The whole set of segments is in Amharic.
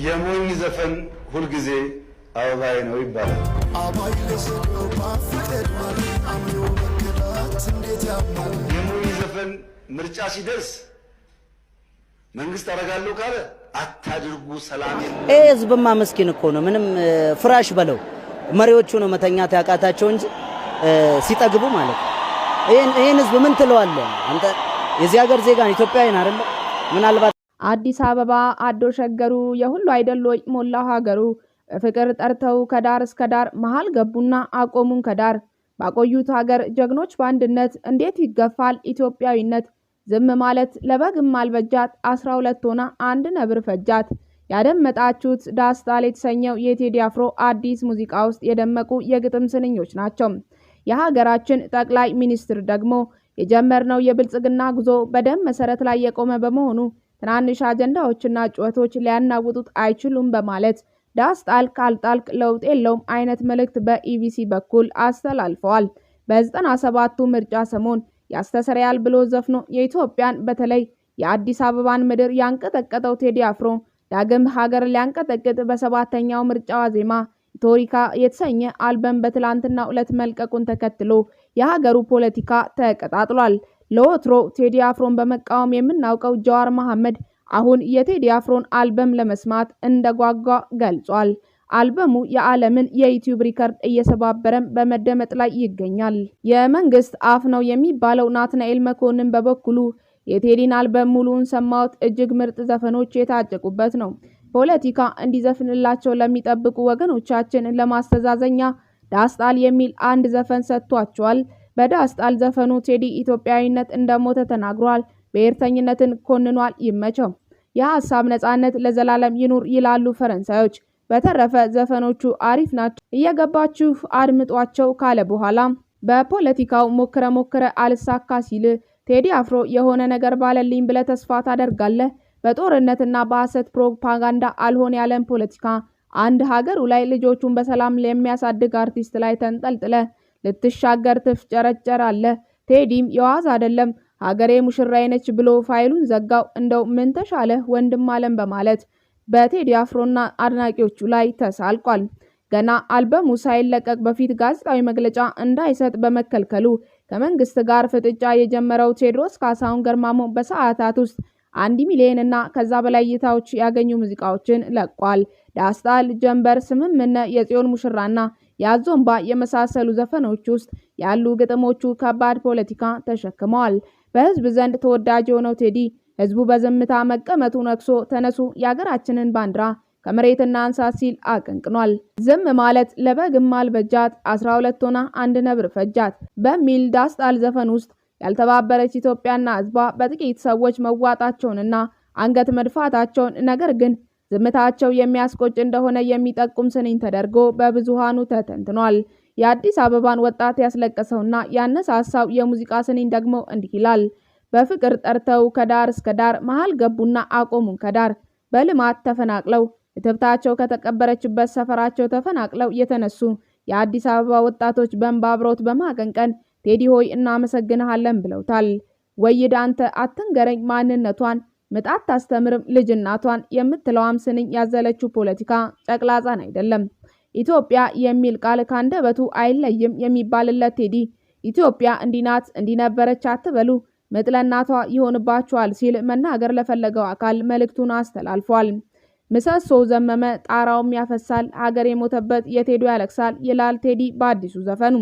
የሞኝ ዘፈን ሁልጊዜ አበባዬ ነው ይባላል። የሞኝ ዘፈን ምርጫ ሲደርስ መንግስት አረጋለሁ ካለ አታድርጉ ሰላም ህዝብማ መስኪን እኮ ነው። ምንም ፍራሽ በለው መሪዎቹ ነው መተኛት ያቃታቸው እንጂ ሲጠግቡ ማለት ይሄን ህዝብ ምን ትለዋለህ አንተ? የዚህ ሀገር ዜጋ ኢትዮጵያዊን አይደል? ምናልባት አዲስ አበባ አዶ ሸገሩ የሁሉ አይደሎይ ሞላው ሀገሩ ፍቅር ጠርተው ከዳር እስከ ዳር መሃል ገቡና አቆሙን ከዳር ባቆዩት ሀገር ጀግኖች በአንድነት እንዴት ይገፋል ኢትዮጵያዊነት ዝም ማለት ለበግም አልበጃት 12 ሆና አንድ ነብር ፈጃት። ያደመጣችሁት ዳስታል የተሰኘው የቴዲ አፍሮ አዲስ ሙዚቃ ውስጥ የደመቁ የግጥም ስንኞች ናቸው። የሀገራችን ጠቅላይ ሚኒስትር ደግሞ የጀመርነው የብልጽግና ጉዞ በደም መሰረት ላይ የቆመ በመሆኑ ትናንሽ አጀንዳዎችና ጩኸቶች ሊያናውጡት አይችሉም በማለት ዳስታል ካልጣልክ ለውጥ የለውም አይነት መልእክት በኢቢሲ በኩል አስተላልፈዋል። በ97ቱ ምርጫ ሰሞን ያስተሰርያል ብሎ ዘፍኖ የኢትዮጵያን በተለይ የአዲስ አበባን ምድር ያንቀጠቀጠው ቴዲ አፍሮ ዳግም ሀገር ሊያንቀጠቅጥ በሰባተኛው ምርጫ ዋዜማ ቶሪካ የተሰኘ አልበም በትላንትናው ዕለት መልቀቁን ተከትሎ የሀገሩ ፖለቲካ ተቀጣጥሏል። ለወትሮ ቴዲ አፍሮን በመቃወም የምናውቀው ጀዋር መሐመድ አሁን የቴዲ አፍሮን አልበም ለመስማት እንደጓጓ ገልጿል። አልበሙ የዓለምን የዩቲዩብ ሪከርድ እየሰባበረም በመደመጥ ላይ ይገኛል። የመንግስት አፍ ነው የሚባለው ናትናኤል መኮንን በበኩሉ የቴዲን አልበም ሙሉውን ሰማሁት፣ እጅግ ምርጥ ዘፈኖች የታጨቁበት ነው። ፖለቲካ እንዲዘፍንላቸው ለሚጠብቁ ወገኖቻችን ለማስተዛዘኛ ዳስታል የሚል አንድ ዘፈን ሰጥቷቸዋል። በዳስታል ዘፈኑ ቴዲ ኢትዮጵያዊነት እንደሞተ ተናግሯል። ብሔርተኝነትን ኮንኗል። ይመቸው። የሀሳብ ነጻነት ለዘላለም ይኑር ይላሉ ፈረንሳዮች። በተረፈ ዘፈኖቹ አሪፍ ናቸው፣ እየገባችሁ አድምጧቸው ካለ በኋላ በፖለቲካው ሞክረ አልሳካ ሲል ቴዲ አፍሮ የሆነ ነገር ባለልኝ ብለ ተስፋ ታደርጋለህ? በጦርነትና በሐሰት ፕሮፓጋንዳ አልሆን ያለን ፖለቲካ አንድ ሀገሩ ላይ ልጆቹን በሰላም ለሚያሳድግ አርቲስት ላይ ተንጠልጥለ ልትሻገር ትፍጨረጨራለህ። ቴዲም የዋዝ አይደለም ሀገሬ ሙሽራዬ ነች ብሎ ፋይሉን ዘጋው። እንደው ምን ተሻለ ወንድም አለም በማለት በቴዲ አፍሮና አድናቂዎቹ ላይ ተሳልቋል። ገና አልበሙ ሳይለቀቅ በፊት ጋዜጣዊ መግለጫ እንዳይሰጥ በመከልከሉ ከመንግስት ጋር ፍጥጫ የጀመረው ቴዎድሮስ ካሳሁን ገርማሞ በሰዓታት ውስጥ 1 ሚሊዮን እና ከዛ በላይ እይታዎች ያገኙ ሙዚቃዎችን ለቋል። ዳስታል፣ ጀንበር፣ ስምምነት፣ የጽዮን ሙሽራና ያዞምባ የመሳሰሉ ዘፈኖች ውስጥ ያሉ ግጥሞቹ ከባድ ፖለቲካ ተሸክመዋል። በህዝብ ዘንድ ተወዳጅ የሆነው ቴዲ ህዝቡ በዝምታ መቀመጡ ነክሶ ተነሱ የሀገራችንን ባንዲራ ከመሬትና አንሳ ሲል አቀንቅኗል። ዝም ማለት ለበግም አልበጃት 12 ሆና አንድ ነብር ፈጃት በሚል ዳስታል ዘፈን ውስጥ ያልተባበረች ኢትዮጵያና ህዝቧ በጥቂት ሰዎች መዋጣቸውንና አንገት መድፋታቸውን ነገር ግን ዝምታቸው የሚያስቆጭ እንደሆነ የሚጠቁም ስንኝ ተደርጎ በብዙሃኑ ተተንትኗል። የአዲስ አበባን ወጣት ያስለቀሰውና ያነሳሳው የሙዚቃ ስንኝ ደግሞ እንዲህ ይላል። በፍቅር ጠርተው ከዳር እስከ ዳር መሃል ገቡና አቆሙን ከዳር በልማት ተፈናቅለው እትብታቸው ከተቀበረችበት ሰፈራቸው ተፈናቅለው የተነሱ የአዲስ አበባ ወጣቶች በእንባ አብረውት በማቀንቀን ቴዲ ሆይ እናመሰግንሃለን ብለውታል። ወይድ አንተ አትንገረኝ ማንነቷን ምጣት ታስተምርም ልጅ እናቷን የምትለዋም ስንኝ ያዘለችው ፖለቲካ ጨቅላጻን አይደለም። ኢትዮጵያ የሚል ቃል ካንደበቱ አይለይም የሚባልለት ቴዲ ኢትዮጵያ እንዲናት እንዲነበረች አትበሉ ምጥለናቷ ይሆንባቸዋል ሲል መናገር ለፈለገው አካል መልእክቱን አስተላልፏል። ምሰሶ ዘመመ ጣራውም ያፈሳል ሀገር የሞተበት የቴዲ ያለቅሳል ይላል ቴዲ በአዲሱ ዘፈኑ።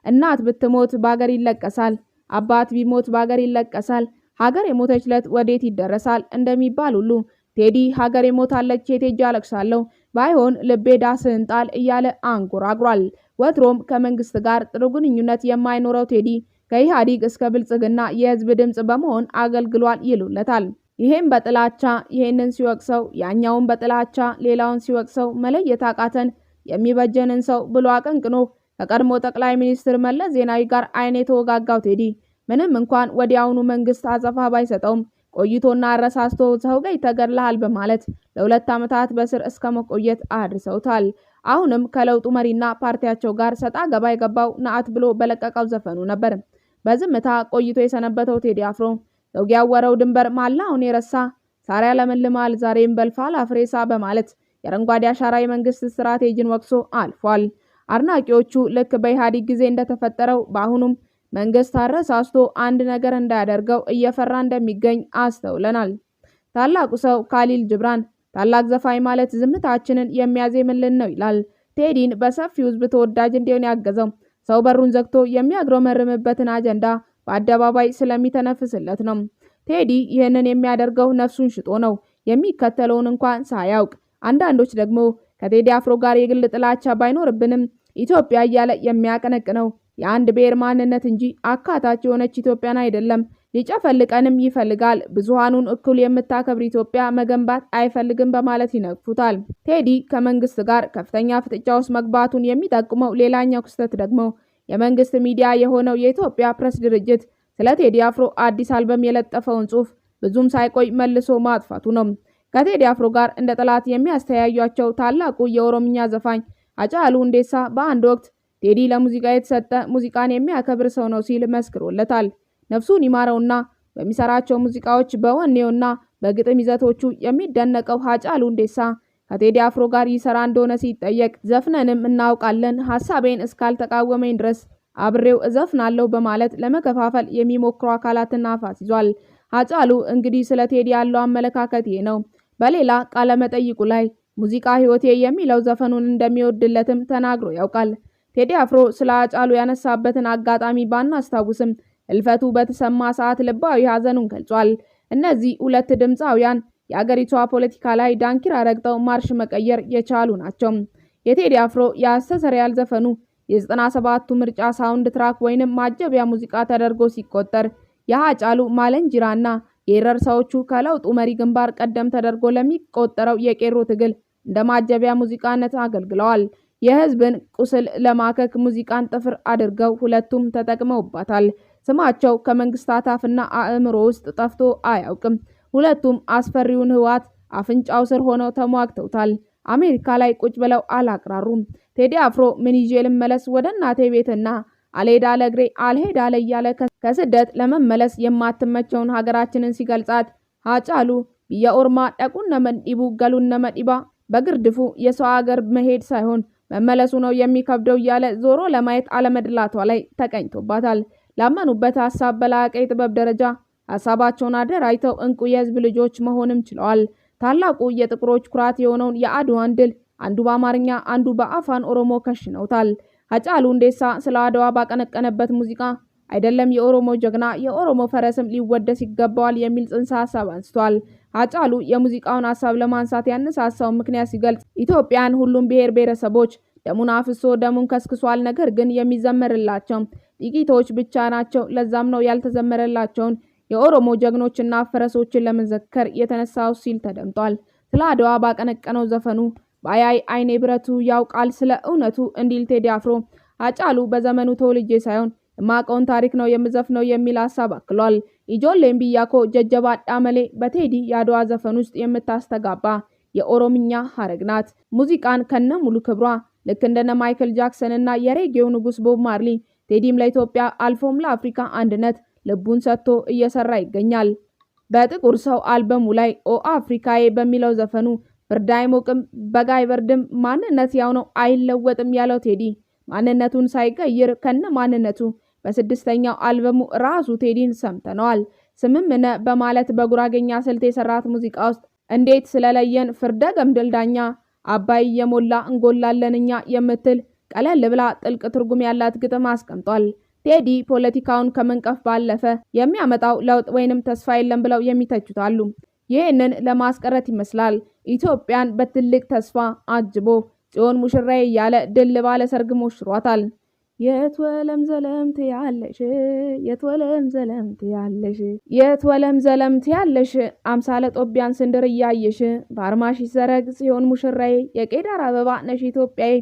እናት ብትሞት ባገር ይለቀሳል፣ አባት ቢሞት ባገር ይለቀሳል፣ ሀገር የሞተችለት ወዴት ይደረሳል እንደሚባል ሁሉ ቴዲ ሀገር የሞታለች የቴጂ ያለቅሳለሁ ባይሆን ልቤ ዳስህን ጣል እያለ አንጎራጉሯል። ወትሮም ከመንግስት ጋር ጥሩ ግንኙነት የማይኖረው ቴዲ ከኢህአዴግ እስከ ብልጽግና የህዝብ ድምጽ በመሆን አገልግሏል ይሉለታል። ይሄም በጥላቻ ይሄንን ሲወቅሰው ያኛውን በጥላቻ ሌላውን ሲወቅሰው መለየት አቃተን የሚበጀንን ሰው ብሎ አቀንቅኖ ከቀድሞ ጠቅላይ ሚኒስትር መለስ ዜናዊ ጋር አይን የተወጋጋው ቴዲ ምንም እንኳን ወዲያውኑ መንግስት አጸፋ ባይሰጠውም ቆይቶና አረሳስቶ ሰው ጋር ተገድለሃል በማለት ለ2 ዓመታት በስር እስከ መቆየት አድርሰውታል። አሁንም ከለውጡ መሪና ፓርቲያቸው ጋር ሰጣ ገባ የገባው ናአት ብሎ በለቀቀው ዘፈኑ ነበር። በዝምታ ቆይቶ የሰነበተው ቴዲ አፍሮ ዘውግ ያወረው ድንበር ማላውን የረሳ ሳሪያ ለምልማል ዛሬም በልፋል አፍሬሳ በማለት የአረንጓዴ አሻራ የመንግስት ስትራቴጂን ወቅሶ አልፏል። አድናቂዎቹ ልክ በኢህአዴግ ጊዜ እንደተፈጠረው በአሁኑም መንግስት አረሳስቶ አንድ ነገር እንዳያደርገው እየፈራ እንደሚገኝ አስተውለናል። ታላቁ ሰው ካሊል ጅብራን ታላቅ ዘፋኝ ማለት ዝምታችንን የሚያዜምልን ነው ይላል። ቴዲን በሰፊው ህዝብ ተወዳጅ እንዲሆን ያገዘው ሰው በሩን ዘግቶ የሚያግረመርምበትን አጀንዳ በአደባባይ ስለሚተነፍስለት ነው። ቴዲ ይህንን የሚያደርገው ነፍሱን ሽጦ ነው፣ የሚከተለውን እንኳን ሳያውቅ። አንዳንዶች ደግሞ ከቴዲ አፍሮ ጋር የግል ጥላቻ ባይኖርብንም ኢትዮጵያ እያለ የሚያቀነቅነው የአንድ ብሔር ማንነት እንጂ አካታች የሆነች ኢትዮጵያን አይደለም። ሊጨፈልቀንም ይፈልጋል። ብዙሃኑን እኩል የምታከብር ኢትዮጵያ መገንባት አይፈልግም በማለት ይነቅፉታል። ቴዲ ከመንግስት ጋር ከፍተኛ ፍጥጫ ውስጥ መግባቱን የሚጠቁመው ሌላኛው ክስተት ደግሞ የመንግስት ሚዲያ የሆነው የኢትዮጵያ ፕሬስ ድርጅት ስለ ቴዲ አፍሮ አዲስ አልበም የለጠፈውን ጽሑፍ ብዙም ሳይቆይ መልሶ ማጥፋቱ ነው። ከቴዲ አፍሮ ጋር እንደ ጠላት የሚያስተያዩቸው ታላቁ የኦሮምኛ ዘፋኝ ሃጫሉ ሁንዴሳ በአንድ ወቅት ቴዲ ለሙዚቃ የተሰጠ ሙዚቃን የሚያከብር ሰው ነው ሲል መስክሮለታል። ነፍሱን ይማረውና በሚሰራቸው ሙዚቃዎች በወኔውና በግጥም ይዘቶቹ የሚደነቀው ሃጫሉ ሁንዴሳ ከቴዲ አፍሮ ጋር ይሰራ እንደሆነ ሲጠየቅ ዘፍነንም እናውቃለን፣ ሐሳቤን እስካልተቃወመኝ ድረስ አብሬው እዘፍናለሁ በማለት ለመከፋፈል የሚሞክሩ አካላትን አፋስ ይዟል። ሃጫሉ እንግዲህ ስለ ቴዲ ያለው አመለካከት ይሄ ነው። በሌላ ቃለ መጠይቁ ላይ ሙዚቃ ህይወቴ የሚለው ዘፈኑን እንደሚወድለትም ተናግሮ ያውቃል። ቴዲ አፍሮ ስለ ሃጫሉ ያነሳበትን አጋጣሚ ባናስታውስም እልፈቱ በተሰማ ሰዓት ልባዊ ሐዘኑን ገልጿል። እነዚህ ሁለት ድምፃውያን የአገሪቷ ፖለቲካ ላይ ዳንኪራ ረግጠው ማርሽ መቀየር የቻሉ ናቸው። የቴዲ አፍሮ የአስተሰርያል ዘፈኑ የ97ቱ ምርጫ ሳውንድ ትራክ ወይንም ማጀቢያ ሙዚቃ ተደርጎ ሲቆጠር የሃጫሉ ማለንጅራና የኤረር ሰዎቹ ከለውጡ መሪ ግንባር ቀደም ተደርጎ ለሚቆጠረው የቄሮ ትግል እንደ ማጀቢያ ሙዚቃነት አገልግለዋል። የህዝብን ቁስል ለማከክ ሙዚቃን ጥፍር አድርገው ሁለቱም ተጠቅመውባታል። ስማቸው ከመንግስታት አፍና አእምሮ ውስጥ ጠፍቶ አያውቅም። ሁለቱም አስፈሪውን ህወሓት አፍንጫው ስር ሆነው ተሟግተውታል። አሜሪካ ላይ ቁጭ ብለው አላቅራሩም። ቴዲ አፍሮ ምን ይዤ ልመለስ ወደ እናቴ ቤትና አልሄድ አለ እግሬ አልሄድ አለ እያለ ከስደት ለመመለስ የማትመቸውን ሀገራችንን ሲገልጻት ሃጫሉ ብየ ኦርማ ደቁን ነመዲቡ ገሉን ነመዲባ በግርድፉ የሰው ሀገር መሄድ ሳይሆን መመለሱ ነው የሚከብደው እያለ ዞሮ ለማየት አለመድላቷ ላይ ተቀኝቶባታል። ላመኑበት ሀሳብ በላቀ የጥበብ ደረጃ ሀሳባቸውን አደራጅተው እንቁ የህዝብ ልጆች መሆንም ችለዋል። ታላቁ የጥቁሮች ኩራት የሆነውን የአድዋን ድል አንዱ በአማርኛ አንዱ በአፋን ኦሮሞ ከሽነውታል። ሃጫሉ ሁንዴሳ ስለ አድዋ ባቀነቀነበት ሙዚቃ አይደለም የኦሮሞ ጀግና የኦሮሞ ፈረስም ሊወደስ ይገባዋል የሚል ጽንሰ ሀሳብ አንስቷል። ሃጫሉ የሙዚቃውን ሀሳብ ለማንሳት ያነሳሳው ምክንያት ሲገልጽ ኢትዮጵያን ሁሉም ብሔር ብሔረሰቦች ደሙን አፍሶ ደሙን ከስክሷል፣ ነገር ግን የሚዘመርላቸው ጥቂቶች ብቻ ናቸው። ለዛም ነው ያልተዘመረላቸውን የኦሮሞ ጀግኖችና ፈረሶችን ለመዘከር የተነሳው ሲል ተደምጧል። ስለ አድዋ ባቀነቀነው ዘፈኑ ባያይ አይኔ ብረቱ ያውቃል ስለ እውነቱ እንዲል ቴዲ አፍሮ ሃጫሉ በዘመኑ ተወልጄ ሳይሆን የማቀውን ታሪክ ነው የምዘፍነው የሚል ሀሳብ አክሏል። ኢጆሌም ቢያኮ ጀጀባ ዳመሌ በቴዲ የአድዋ ዘፈን ውስጥ የምታስተጋባ የኦሮምኛ ሀረግ ናት። ሙዚቃን ከነ ሙሉ ክብሯ ልክ እንደነ ማይክል ጃክሰን እና የሬጌው ንጉስ ቦብ ማርሊ ቴዲም ለኢትዮጵያ አልፎም ለአፍሪካ አንድነት ልቡን ሰጥቶ እየሰራ ይገኛል። በጥቁር ሰው አልበሙ ላይ ኦ አፍሪካዬ በሚለው ዘፈኑ ብርድ አይሞቅም በጋ አይበርድም ማንነት ያው ነው አይለወጥም ያለው ቴዲ ማንነቱን ሳይቀይር ከነ ማንነቱ በስድስተኛው አልበሙ ራሱ ቴዲን ሰምተነዋል። ስምምነ በማለት በጉራጌኛ ስልት የሰራት ሙዚቃ ውስጥ እንዴት ስለለየን ፍርደ ገምድል ዳኛ አባይ የሞላ እንጎላለንኛ የምትል ቀለል ብላ ጥልቅ ትርጉም ያላት ግጥም አስቀምጧል። ቴዲ ፖለቲካውን ከመንቀፍ ባለፈ የሚያመጣው ለውጥ ወይንም ተስፋ የለም ብለው የሚተቹታሉ። ይህንን ለማስቀረት ይመስላል ኢትዮጵያን በትልቅ ተስፋ አጅቦ ጽዮን ሙሽራዬ እያለ ድል ባለ ሰርግ ሞሽሯታል። የትወለም ዘለምት ያለሽ የትወለም ዘለምት ያለሽ የትወለም ዘለምት ያለሽ አምሳለ ጦቢያን ስንድር እያየሽ በአርማሽ ይዘረግ ጽዮን ሙሽራዬ የቄዳር አበባ ነሽ ኢትዮጵያዬ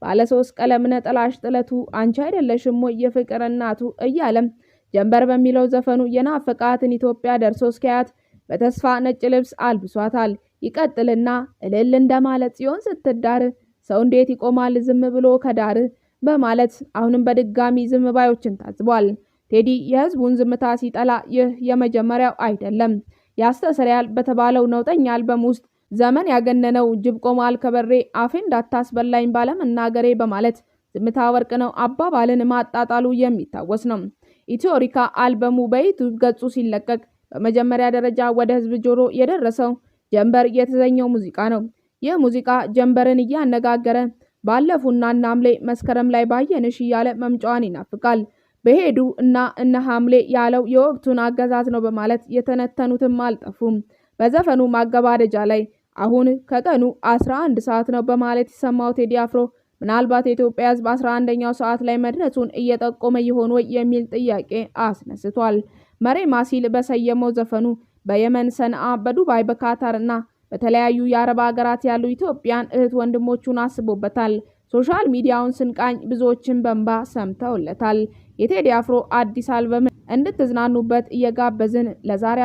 ባለ ሶስት ቀለም ነጠላሽ ጥለቱ አንቺ አይደለሽም ወይ የፍቅር እናቱ እያለም ጀንበር በሚለው ዘፈኑ የናፈቃትን ኢትዮጵያ ደርሶ እስኪያት በተስፋ ነጭ ልብስ አልብሷታል። ይቀጥልና እልል እንደማለት ጽዮን ስትዳር ሰው እንዴት ይቆማል ዝም ብሎ ከዳር በማለት አሁንም በድጋሚ ዝም ባዮችን ታዝቧል። ቴዲ የህዝቡን ዝምታ ሲጠላ ይህ የመጀመሪያው አይደለም። ያስተሰርያል በተባለው ነውጠኛ አልበም ውስጥ ዘመን ያገነነው ጅብ ቆሟል ከበሬ አፌ እንዳታስበላኝ ባለመናገሬ በማለት ዝምታ ወርቅ ነው አባባልን ማጣጣሉ የሚታወስ ነው። ኢትዮሪካ አልበሙ በዩቲዩብ ገጹ ሲለቀቅ በመጀመሪያ ደረጃ ወደ ህዝብ ጆሮ የደረሰው ጀንበር የተሰኘው ሙዚቃ ነው። ይህ ሙዚቃ ጀንበርን እያነጋገረ ባለፉና ሐምሌ መስከረም ላይ ባየንሽ እያለ መምጫዋን ይናፍቃል። በሄዱ እና እነ ሐምሌ ያለው የወቅቱን አገዛዝ ነው በማለት የተነተኑትም አልጠፉም። በዘፈኑ ማገባደጃ ላይ አሁን ከቀኑ 11 ሰዓት ነው በማለት የሰማው ቴዲ አፍሮ ምናልባት የኢትዮጵያ ህዝብ 11ኛው ሰዓት ላይ መድረሱን እየጠቆመ ይሆን ወይ የሚል ጥያቄ አስነስቷል። መሬማ ሲል በሰየመው ዘፈኑ በየመን ሰንዓ፣ በዱባይ፣ በካታር እና በተለያዩ የአረብ ሀገራት ያሉ ኢትዮጵያን እህት ወንድሞቹን አስቦበታል። ሶሻል ሚዲያውን ስንቃኝ ብዙዎችን በእንባ ሰምተውለታል። የቴዲ አፍሮ አዲስ አልበም እንድትዝናኑበት እየጋበዝን ለዛሬ